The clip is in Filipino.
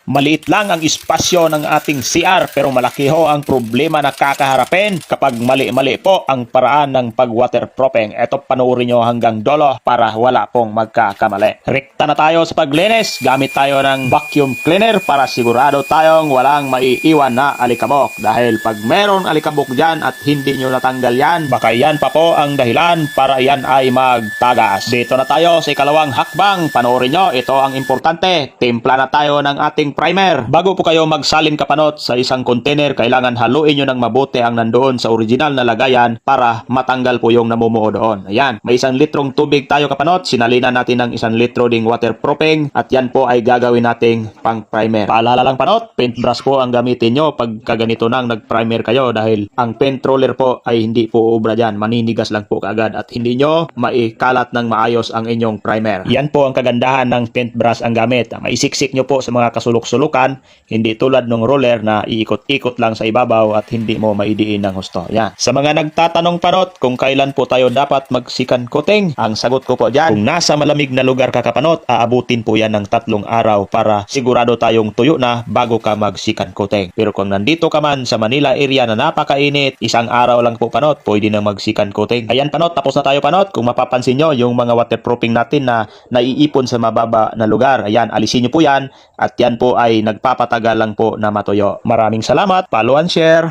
Maliit lang ang espasyo ng ating CR pero malaki ho ang problema na kakaharapin kapag mali-mali po ang paraan ng pag-waterproofing. Ito, panoorin nyo hanggang dulo para wala pong magkakamali. Rekta na tayo sa paglinis. Gamit tayo ng vacuum cleaner para sigurado tayong walang maiiwan na alikabok. Dahil pag meron alikabok dyan at hindi nyo natanggal yan, baka yan pa po ang dahilan para yan ay magtagas. Dito na tayo sa ikalawang hakbang. Panoorin nyo, ito ang importante. Timpla na tayo ng ating primer. Bago po kayo magsalin kapanot sa isang container, kailangan haluin nyo ng mabuti ang nandoon sa original na lagayan para matanggal po yung namumuo doon. Ayan, may 1 litrong tubig tayo kapanot. Sinalinan natin ng 1 litro ding waterproofing at yan po ay gagawin nating pang primer. Paalala lang panot, paintbrush po ang gamitin nyo pag kaganito nang nag-primer kayo dahil ang paint roller po ay hindi po ubra dyan. Maninigas lang po kaagad at hindi nyo maikalat ng maayos ang inyong primer. Yan po ang kagandahan ng paintbrush ang gamit. Maisiksik nyo po sa mga kasulok-sulukan, hindi tulad ng roller na iikot-ikot lang sa ibabaw at hindi mo maidiin ng husto. Yan. Sa mga nagtatanong panot kung kailan po tayo dapat magsikan coating, ang sagot ko po dyan, kung nasa malamig na lugar ka kapanot, aabutin po yan ng 3 araw para sigurado tayong tuyo na bago ka magsikan coating. Pero kung nandito ka man sa Manila area na napakainit, 1 araw lang po panot, pwede na magsikan coating. Ayan panot, tapos na tayo panot. Kung mapapansin nyo, yung mga waterproofing natin na naiipon sa mababa na lugar, ayan, alisin nyo po yan at yan po ay nagpapatagal lang po na matuyo. Maraming salamat, follow and share.